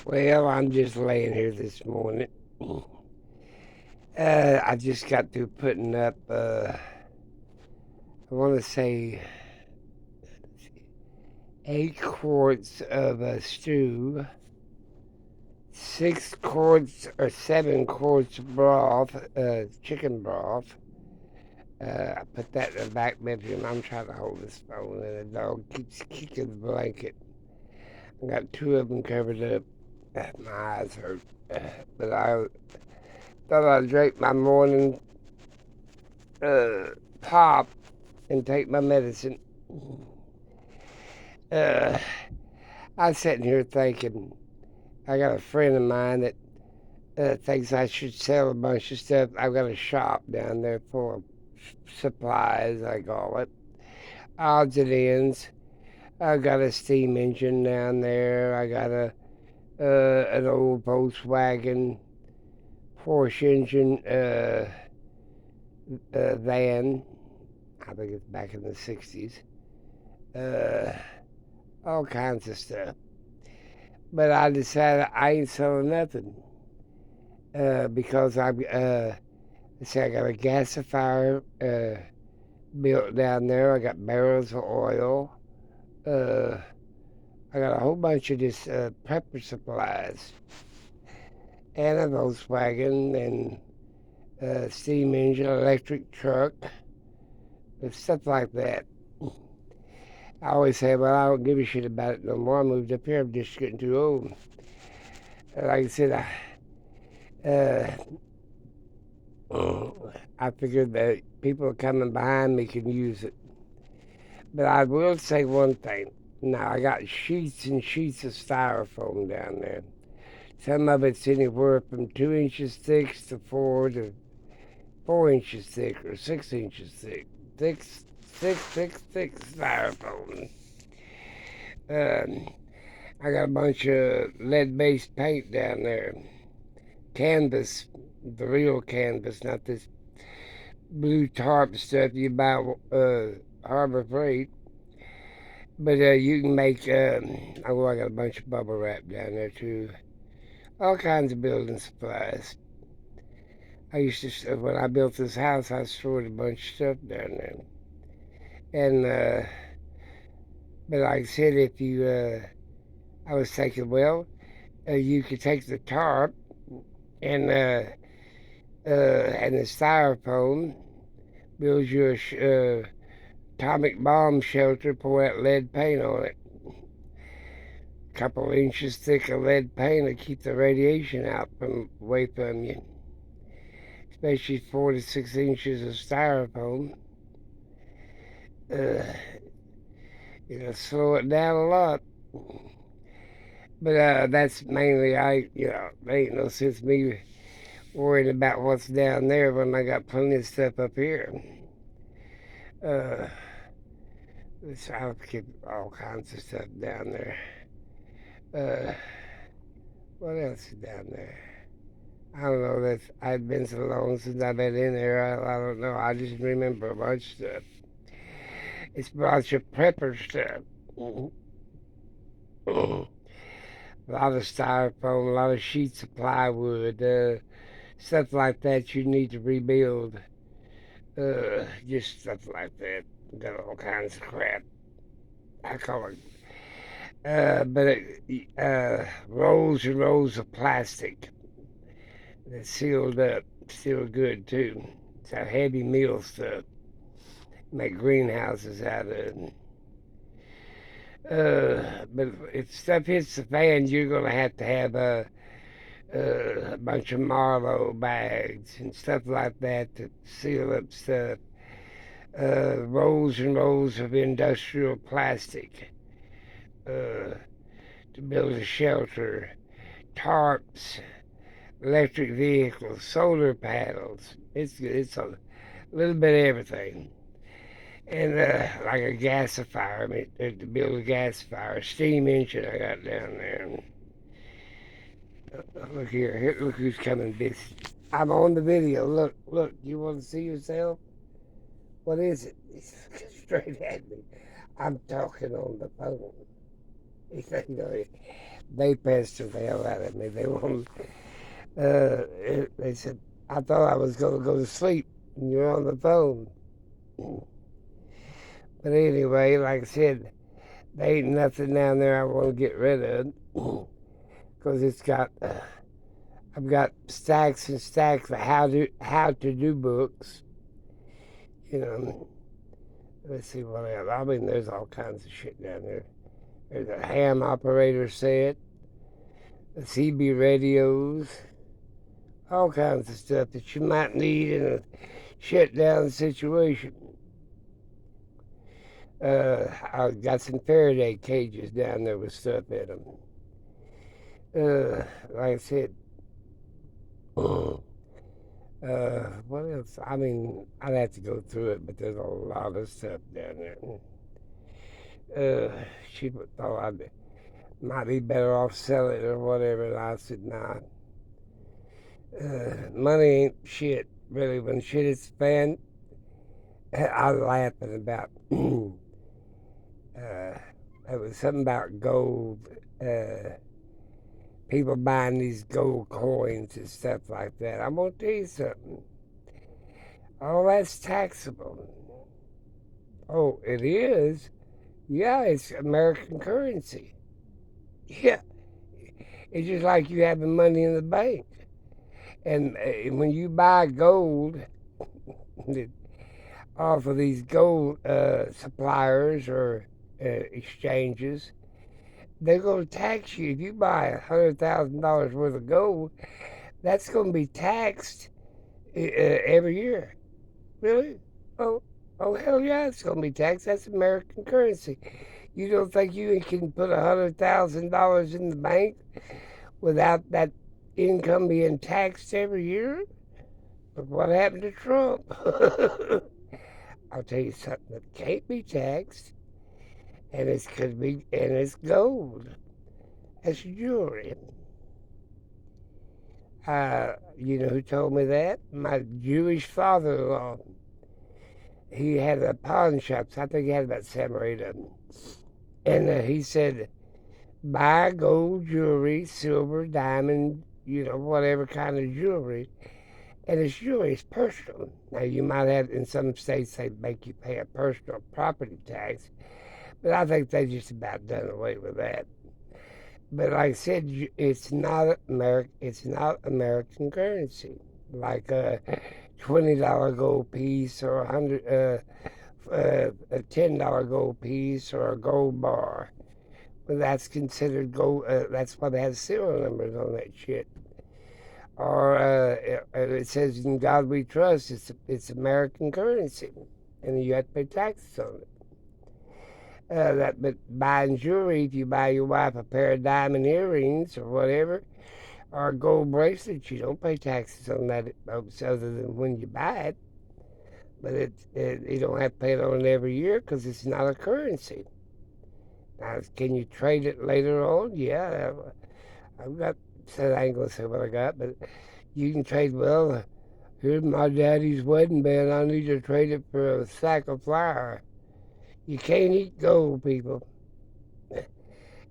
Well, I'm just laying here this morning. I just got through putting up, I want to say 8 quarts of stew, 6 quarts or 7 quarts of broth, chicken broth. I put that in the back bedroom. I'm trying to hold this phone, and the dog keeps kicking the blanket. I got two of them covered up. My eyes hurt. But I thought I'd drink my morning uh, pop and take my medicine. Uh, I was sitting here thinking, I got a friend of mine that thinks I should sell a bunch of stuff. I've got a shop down there for supplies, I call it, odds and ends. I got a steam engine down there. I got a an old Volkswagen Porsche engine van. I think it's back in the '60s. Uh, all kinds of stuff. But I decided I ain't selling nothing because let's say I got a gasifier built down there. I got barrels of oil. Uh, I got a whole bunch of this prepper supplies and a Volkswagen and steam engine, electric truck, and stuff like that. I always say, well, I don't give a shit about it no more. I moved up here. I'm just getting too old. Like I said, I figured that people coming behind me can use it. But I will say one thing. Now, I got sheets and sheets of styrofoam down there. Some of it's anywhere from 2 inches thick to 4 inches thick or 6 inches thick. Thick styrofoam. Um, I got a bunch of lead-based paint down there. Canvas, the real canvas, not this blue tarp stuff you buy Harbor Freight. But you can make, oh, I got a bunch of bubble wrap down there too. All kinds of building supplies. I used to, when I built this house, I stored a bunch of stuff down there. And, but like I said, if you, I was thinking, well, you could take the tarp and the styrofoam, build you a atomic bomb shelter, pour that lead paint on it. A couple inches thick of lead paint to keep the radiation out from away from you. Especially 4 to 6 inches of styrofoam. Uh, it'll slow it down a lot. But that's mainly there ain't no sense me worrying about what's down there when I got plenty of stuff up here. Uh, I'll keep all kinds of stuff down there. Uh, what else is down there? I don't know. I've been so long since I've been in there. I don't know. I just remember a bunch of stuff. It's a bunch of prepper stuff. A lot of styrofoam, a lot of sheets of plywood, stuff like that you need to rebuild. Just stuff like that. Got all kinds of crap. I call it. Rolls and rolls of plastic that's sealed up, still good too. It's that heavy meal stuff. Make greenhouses out of it. But if stuff hits the fan, you're gonna have to have a bunch of Marlow bags and stuff like that to seal up stuff. Rolls and rolls of industrial plastic to build a shelter, tarps, electric vehicles, solar panels. It's a little bit of everything. And like a gasifier, I mean, to build a gasifier, a steam engine I got down there. Look here, look who's coming this. I'm on the video. Look, you want to see yourself? What is it? He's looking straight at me. I'm talking on the phone. You know, They pestered the hell out of me. They wanted, they said, I thought I was going to go to sleep and you're on the phone. But anyway, like I said, there ain't nothing down there I want to get rid of because it's got, I've got stacks and stacks of how to do books. You know, let's see what else. I mean, there's all kinds of shit down there. There's a ham operator set, the CB radios, all kinds of stuff that you might need in a shutdown situation. I got some Faraday cages down there with stuff in them. Like I said, what else? I mean, I'd have to go through it, but there's a lot of stuff down there. She thought I might be better off selling it or whatever, and I said, nah. Money ain't shit, really. When shit is spent, I was laughing about. It was something about gold. People buying these gold coins and stuff like that. I'm gonna tell you something. All that's taxable. Oh, it is? Yeah, it's American currency. Yeah, it's just like you having money in the bank. And when you buy gold off of these gold suppliers or exchanges, they're going to tax you. If you buy $100,000 worth of gold, that's going to be taxed every year. Really? Oh, hell yeah, it's going to be taxed. That's American currency. You don't think you can put $100,000 in the bank without that income being taxed every year? But what happened to Trump? I'll tell you something that can't be taxed, and it's gold. It's jewelry. You know who told me that? My Jewish father-in-law. He had a pawn shop. I think he had about 7 or 8 of them. And he said, buy gold jewelry, silver, diamond, whatever kind of jewelry. And it's jewelry, it's personal. Now, you might have, in some states, they make you pay a personal property tax. But I think they just about done away with that. But like I said, it's not American currency. Like a $20 gold piece or a $10 gold piece or a gold bar. But that's considered gold. That's why they have serial numbers on that shit. Or it says "In God We Trust." It's American currency, and you have to pay taxes on it. But buying jewelry, if you buy your wife a pair of diamond earrings or whatever, or a gold bracelet, you don't pay taxes on that other than when you buy it. But you don't have to pay it on it every year because it's not a currency. Now, can you trade it later on? Yeah, I've got. Said I ain't gonna say what I got, but you can trade. Well, here's my daddy's wedding band. I need to trade it for a sack of flour. You can't eat gold, people.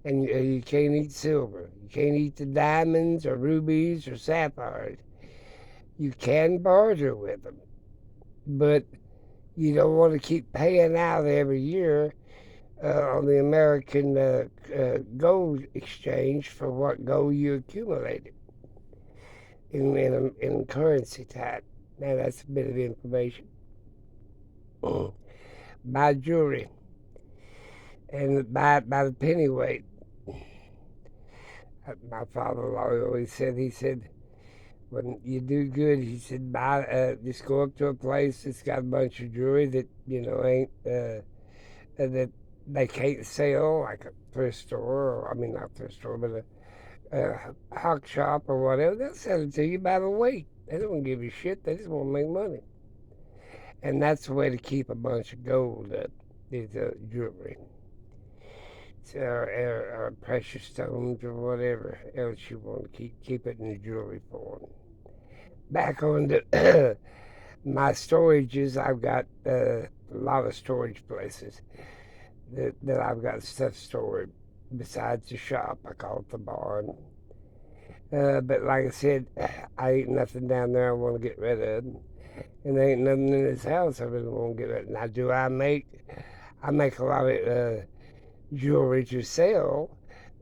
And you can't eat silver. You can't eat the diamonds or rubies or sapphires. You can barter with them, but you don't want to keep paying out every year on the American gold exchange for what gold you accumulated in currency type. Now, that's a bit of information. Buy jewelry and buy it by the pennyweight. My father-in-law always said, when you do good, he said, just go up to a place that's got a bunch of jewelry that, ain't, that they can't sell, like a thrift store, or, I mean, not thrift store, but a hawk shop or whatever. They'll sell it to you by the weight. They don't give you shit. They just want to make money. And that's the way to keep a bunch of gold up, is jewelry. Or precious stones or whatever else you want to keep it in the jewelry form. Back on the my storages, I've got a lot of storage places that I've got stuff stored. besides the shop. I call it the barn. But like I said, I ain't nothing down there I want to get rid of. And there ain't nothing in this house I really want to get rid of. Now, I make a lot of jewelry to sell,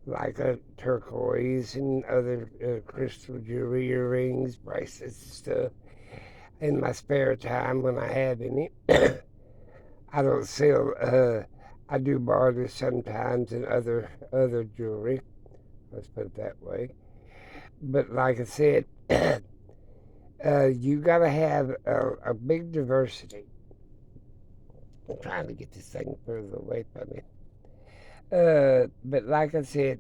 like turquoise and other crystal jewelry, earrings, bracelets, and stuff. In my spare time when I have any, I don't sell. I do barter sometimes and other jewelry. Let's put it that way. But like I said, you got to have a big diversity. I'm trying to get this thing further away from me. But like I said,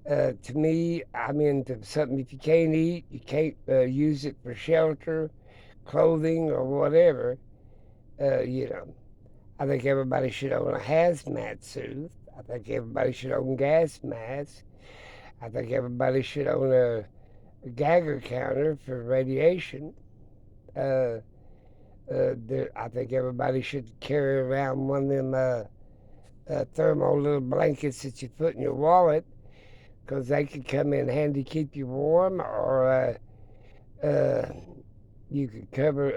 to me, I'm into something. If you can't eat, you can't use it for shelter, clothing, or whatever. You know, I think everybody should own a hazmat suit. I think everybody should own gas masks. I think everybody should own a Geiger counter for radiation. I think everybody should carry around one of them thermal little blankets that you put in your wallet, because they could come in handy, keep you warm, or you could cover,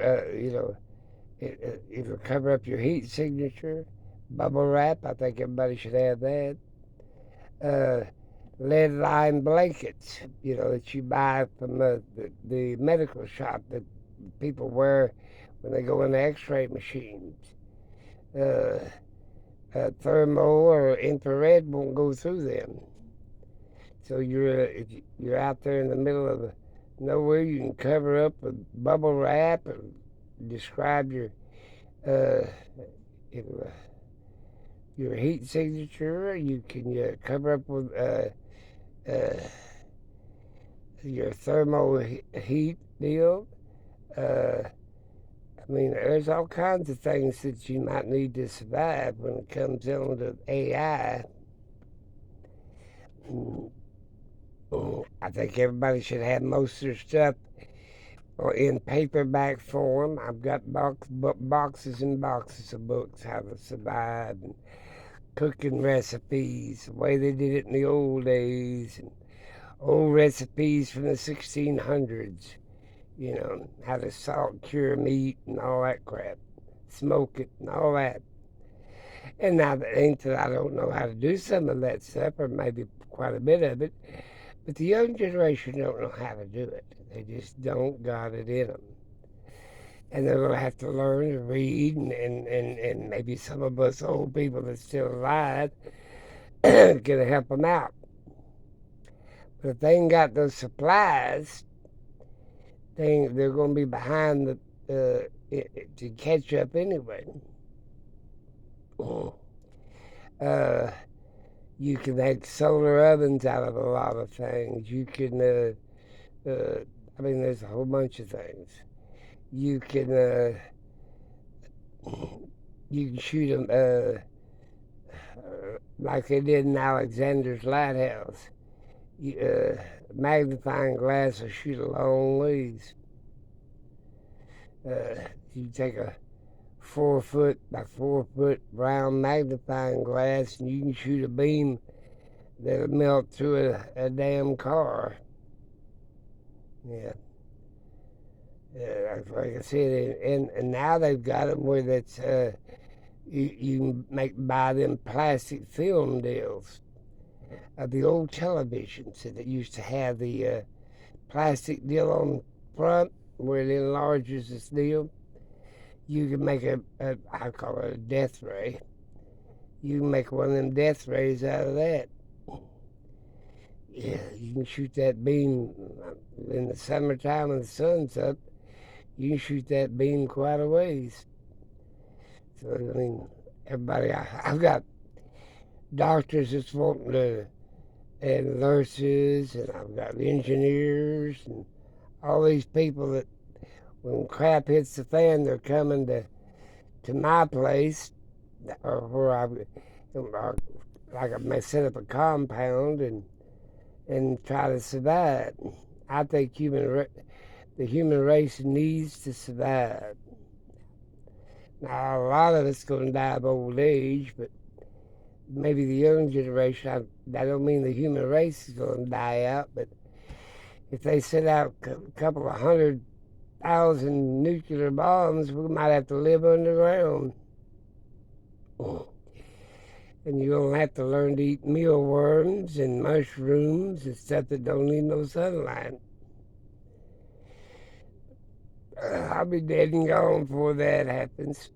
it'll cover up your heat signature. Bubble wrap, I think everybody should have that. Lead-lined blankets, that you buy from the medical shop that people wear when they go in the x-ray machines. Thermal or infrared won't go through them. So if you're out there in the middle of nowhere, you can cover up with bubble wrap and describe your heat signature. You can cover up with your thermal heat deal. There's all kinds of things that you might need to survive when it comes down to AI. I think everybody should have most of their stuff in paperback form. I've got boxes and boxes of books, how to survive, and cooking recipes, the way they did it in the old days, and old recipes from the 1600s. How to salt cure meat and all that crap, smoke it and all that. And now that ain't that I don't know how to do some of that stuff, or maybe quite a bit of it, but the young generation don't know how to do it. They just don't got it in them. And they're going to have to learn to read, and maybe some of us old people that's still alive going to help them out. But if they ain't got those supplies, they're going to be behind to catch up anyway. You can make solar ovens out of a lot of things. You can, there's a whole bunch of things. You can shoot them like they did in Alexander's Lighthouse. Magnifying glass will shoot a long ways. You take a 4 foot by 4 foot round magnifying glass, and you can shoot a beam that'll melt through a damn car. Yeah. Like I said, and now they've got them where that's you can buy them plastic film deals. The old televisions that used to have the plastic deal on front where it enlarges this deal. You can make I call it a death ray. You can make one of them death rays out of that. Yeah, you can shoot that beam in the summertime when the sun's up. You can shoot that beam quite a ways. So, everybody, I've got doctors that's wanting to, and nurses, and I've got engineers, and all these people that when crap hits the fan, they're coming to my place, or where I may set up a compound and try to survive. I think the human race needs to survive. Now, a lot of it's going to die of old age, but maybe the young generation, that don't mean the human race is going to die out, but if they send out a couple of 100,000 nuclear bombs, we might have to live underground. And you're going to have to learn to eat mealworms and mushrooms and stuff that don't need no sunlight. I'll be dead and gone before that happens.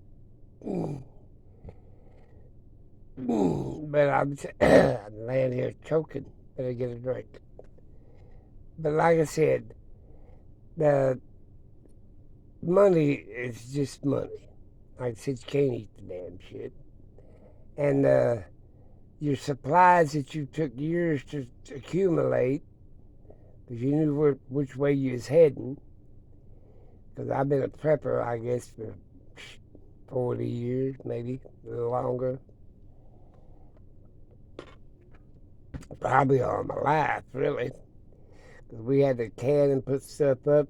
But I'm laying here choking. Better get a drink. But like I said, the money is just money. Like I said, you can't eat the damn shit. And your supplies that you took years to accumulate, because you knew which way you was heading. Because I've been a prepper, I guess, for 40 years, maybe a little longer. Probably all my life, really. Because we had to can and put stuff up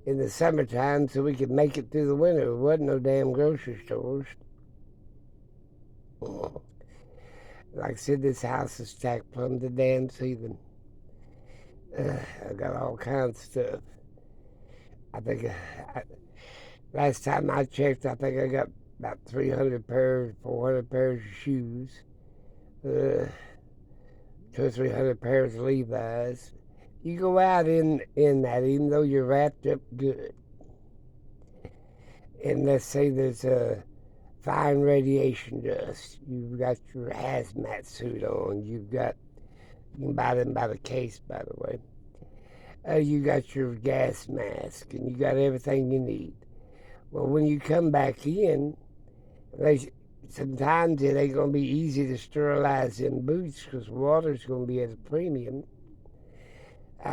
in the summertime so we could make it through the winter. There wasn't no damn grocery stores. Like I said, this house is stacked plumb to damn ceiling. I got all kinds of stuff. I think last time I checked, I think I got about 300 pairs, 400 pairs of shoes, 200 or 300 pairs of Levi's. You go out in that, even though you're wrapped up good. And let's say there's a fine radiation dust. You've got your hazmat suit on. You can buy them by the case, by the way. You got your gas mask, and you got everything you need. Well, when you come back in, sometimes it ain't going to be easy to sterilize them boots because water's going to be at a premium.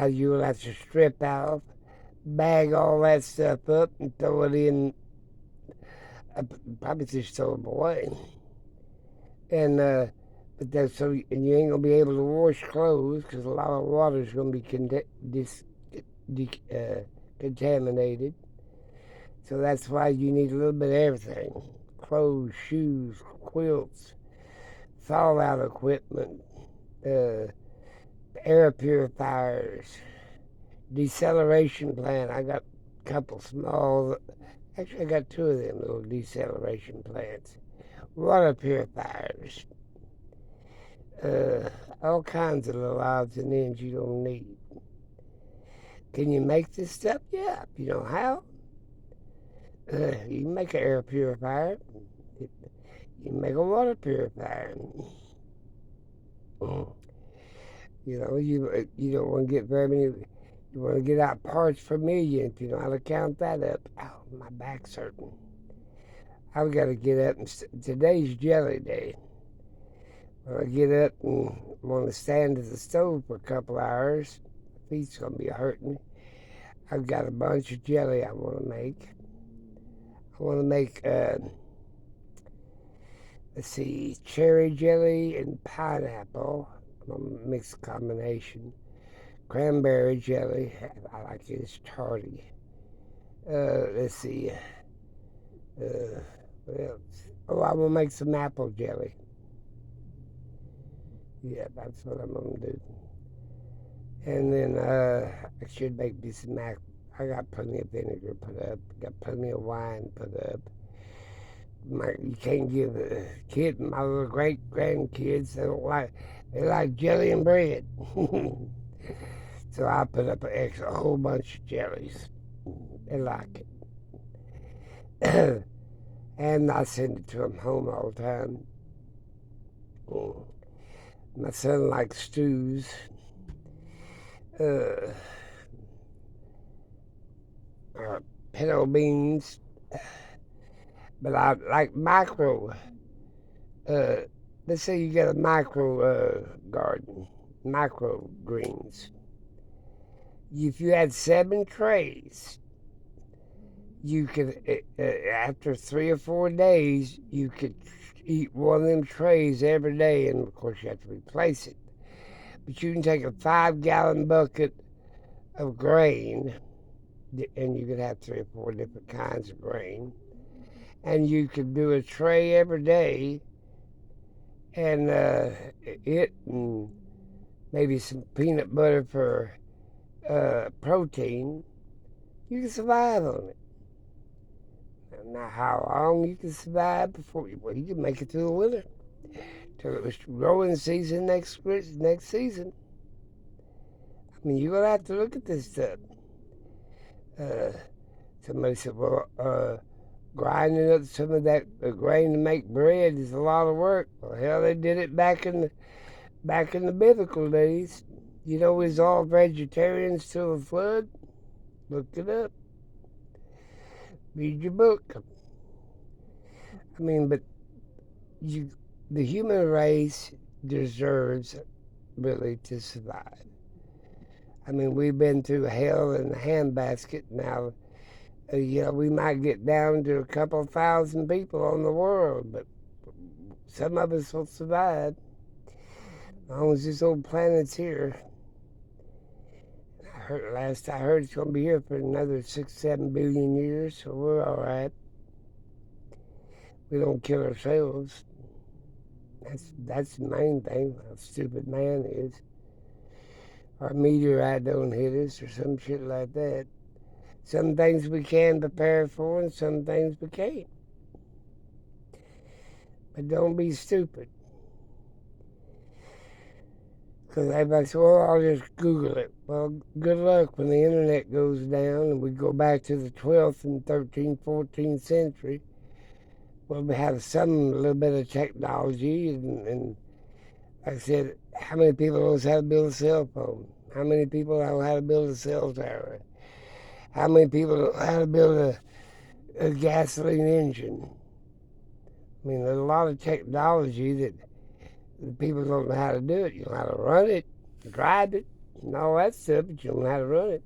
You'll have to strip out, bag all that stuff up, and throw it in. Probably just throw them away. And and you ain't gonna be able to wash clothes because a lot of water is gonna be contaminated. So that's why you need a little bit of everything: clothes, shoes, quilts, thaw-out equipment, air purifiers, deceleration plant. I got a couple small. Actually, I got 2 of them little deceleration plants. Water purifiers. All kinds of little odds and ends you don't need. Can you make this stuff? Yeah. If you know how, you can make an air purifier. You can make a water purifier. You know, you don't want to get very many. You want to get out parts per million if you know how to count that up. Ow, my back's hurting. I've got to get up. Today's jelly day. When I get up and want to stand at the stove for a couple hours, my feet's going to be hurting. I've got a bunch of jelly I want to make. I want to make, cherry jelly and pineapple. A mixed combination. Cranberry jelly. I like it. It's tarty. What else? Oh, I will make some apple jelly. Yeah, that's what I'm gonna do. And then I should make me some mac. I got plenty of vinegar put up. Got plenty of wine put up. You can't give my little great grandkids. They like jelly and bread. So I put up a whole bunch of jellies. They like it. And I send it to them home all the time. My son likes stews. Pinto beans. But I like let's say you get a micro garden, micro greens. If you had 7 trays, you could, after 3 or 4 days, you could eat one of them trays every day, and of course you have to replace it. But you can take a 5-gallon bucket of grain, and you could have 3 or 4 different kinds of grain, and you could do a tray every day, and it and maybe some peanut butter for protein, you can survive on it. Now, how long you can survive before you can make it through the winter till it was growing season next season. I mean, you're gonna have to look at this stuff. Uh, Somebody said, well, grinding up some of that grain to make bread is a lot of work. Well, hell, they did it back in the biblical days. You know, it was all vegetarians till the flood. Look it up. Read your book. I mean, but the human race deserves really to survive. I mean, we've been through hell in a handbasket. Now, we might get down to a couple thousand people on the world, but some of us will survive. As long as this old planet's here. Last I heard, it's going to be here for another 6-7 billion years, so we're all right. We don't kill ourselves. That's the main thing. How stupid man is. Or a meteorite don't hit us, or some shit like that. Some things we can prepare for, and some things we can't. But don't be stupid. Because everybody says, well, I'll just Google it. Well, good luck when the internet goes down and we go back to the 12th and 13th, 14th century. Well, we have some little bit of technology, and like I said, how many people knows how to build a cell phone? How many people know how to build a cell tower? How many people know how to build a gasoline engine? I mean, there's a lot of technology that the people don't know how to do it. You know how to run it, drive it, and all that stuff, but you don't know how to run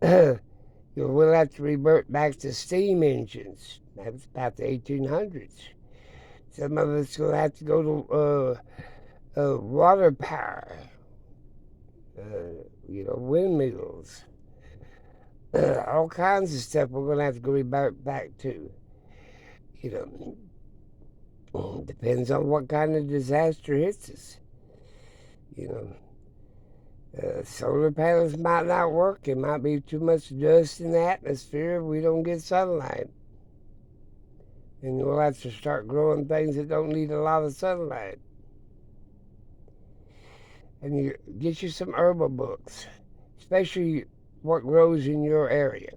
it. We'll have to revert back to steam engines. That was about the 1800s. Some of us will have to go to water power, windmills, all kinds of stuff we're going to have to go revert back to. Depends on what kind of disaster hits us. Solar panels might not work. It might be too much dust in the atmosphere. We don't get sunlight. And we'll have to start growing things that don't need a lot of sunlight. And you get you some herbal books, especially what grows in your area.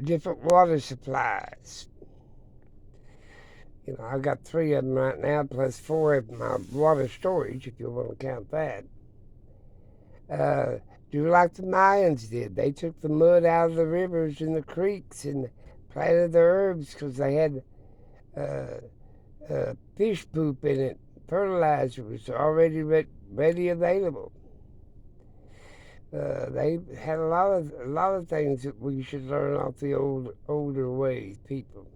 Different water supplies. I've got 3 of them right now, plus 4 of my water storage, if you want to count that. Do like the Mayans did. They took the mud out of the rivers and the creeks and planted their herbs because they had fish poop in it. Fertilizer was already ready available. They had a lot of things that we should learn off the older ways, people.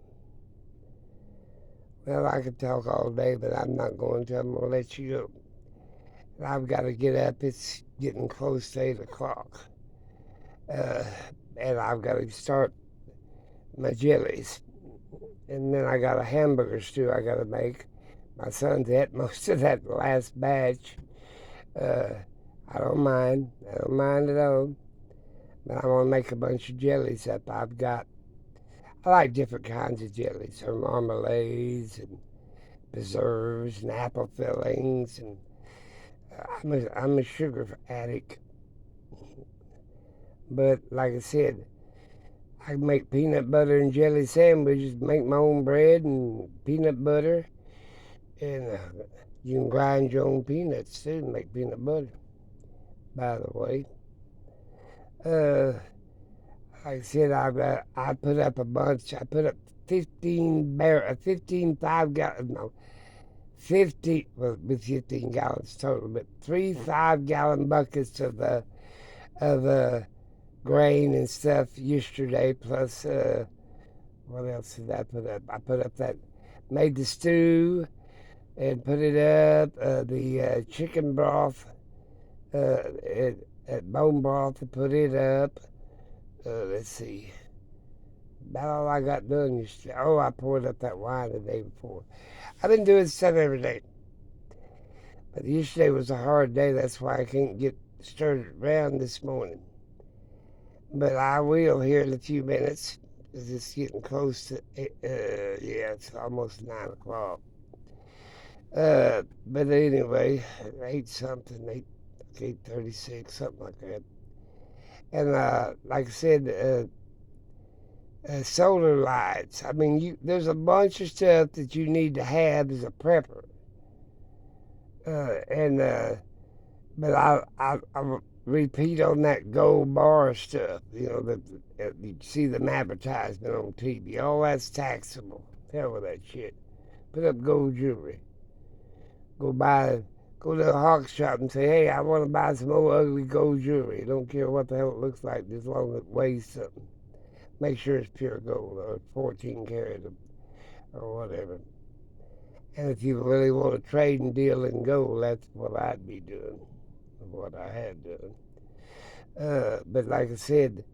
Well, I could talk all day, but I'm not going to. I'm going to let you go. I've got to get up. It's getting close to 8 o'clock. And I've got to start my jellies. And then I got a hamburger stew I got to make. My son's ate most of that last batch. I don't mind. I don't mind at all. But I want to make a bunch of jellies up. I like different kinds of jellies, or marmalades and preserves and apple fillings, and I'm a sugar addict. But like I said, I make peanut butter and jelly sandwiches, make my own bread and peanut butter, and you can grind your own peanuts too and make peanut butter, by the way. Like I said, I put up a bunch. I put up 15 5-gallon, no, 50, well, with 15 gallons total, but 3 5-gallon buckets of grain and stuff yesterday. Plus, what else did I put up? I put up made the stew and put it up. The chicken broth, at bone broth, to put it up. Let's see. about all I got done yesterday. Oh, I poured up that wine the day before. I've been doing stuff every day. But yesterday was a hard day. That's why I can't get started around this morning. But I will here in a few minutes. It's getting close to, yeah, it's almost 9 o'clock. But anyway, 8 something, 8:36, something like that. And like I said, solar lights. I mean, there's a bunch of stuff that you need to have as a prepper. And but I'll repeat on that gold bar stuff. You know, you see them advertisement on TV. All that's taxable. Hell with that shit. Put up gold jewelry. Go to the hawk shop and say, hey, I want to buy some old ugly gold jewelry. Don't care what the hell it looks like, just as long as it weighs something. Make sure it's pure gold or 14 karat or whatever. And if you really want to trade and deal in gold, that's what I'd be doing, what I had done. But like I said,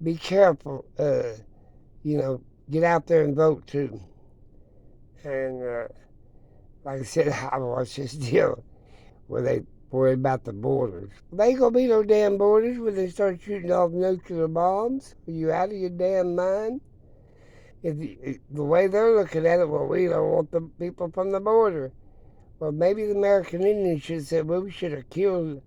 be careful. Get out there and vote too. And like I said, I watched this deal where they worry about the borders. There ain't gonna be no damn borders when they start shooting off nuclear bombs. Are you out of your damn mind? The way they're looking at it, well, we don't want the people from the border. Well, maybe the American Indians should have said, well, we should have killed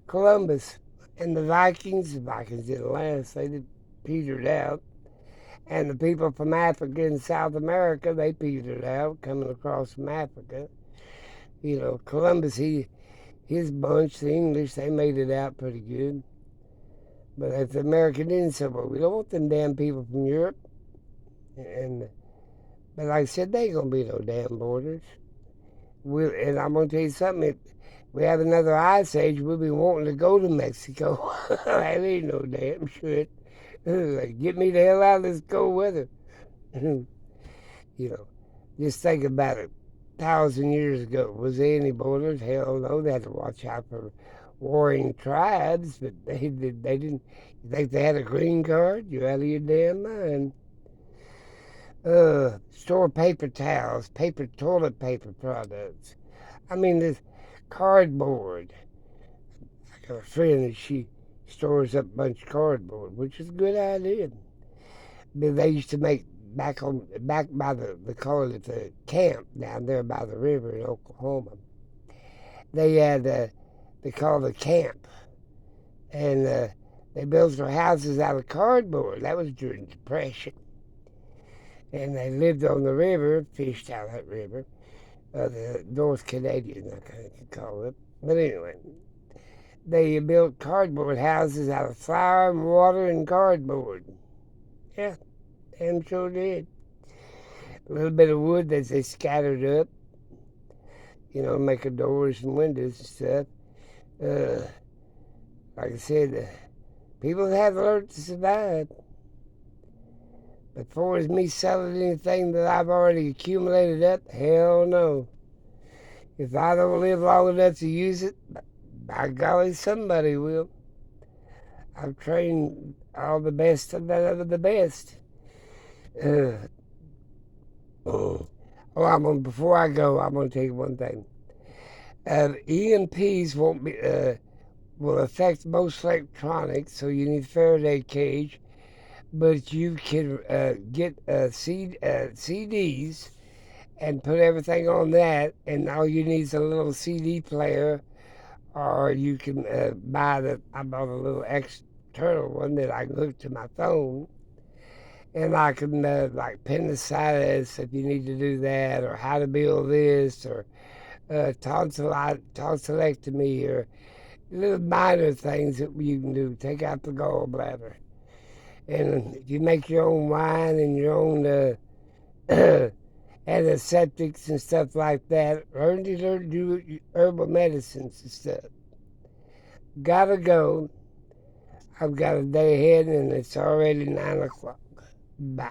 Columbus and the Vikings. The Vikings didn't last. They did petered out. And the people from Africa and South America, they petered out coming across from Africa. You know, Columbus, his bunch, the English, they made it out pretty good. But if the American Indians said, well, we don't want them damn people from Europe. But like I said, there ain't going to be no damn borders. And I'm going to tell you something. If we have another ice age, we'll be wanting to go to Mexico. That ain't no damn shit. Get me the hell out of this cold weather. Just think about it. 1,000 years ago, was there any borders? Hell no. They had to watch out for warring tribes, but they didn't. You think they had a green card? You're out of your damn mind. Store paper towels, toilet paper products. I mean, this cardboard. I got a friend that she stores up a bunch of cardboard, which is a good idea. But they used to make back by they call it the camp down there by the river in Oklahoma. They had they call it the camp, and they built their houses out of cardboard. That was during the Depression, and they lived on the river, fished out of that river, the North Canadian, I can call it. But anyway, they built cardboard houses out of flour and water and cardboard. Yeah, damn sure did. A little bit of wood that they scattered up, making doors and windows and stuff. Like I said, people have learned to survive. But as far as me selling anything that I've already accumulated up, hell no. If I don't live long enough to use it, by golly, somebody will. I've trained all the best of the best. Before I go, I'm going to tell you one thing. EMPs will affect most electronics, so you need a Faraday cage. But you can get CDs and put everything on that, and all you need is a little CD player, or you can I bought a little external one that I can hook to my phone, and I can like appendicitis if you need to do that, or how to build this, or tonsillectomy, or little minor things that you can do. Take out the gallbladder. And if you make your own wine and your own antiseptics and stuff like that, learn to do herbal medicines and stuff. Gotta go. I've got a day ahead and it's already 9 o'clock. Bye.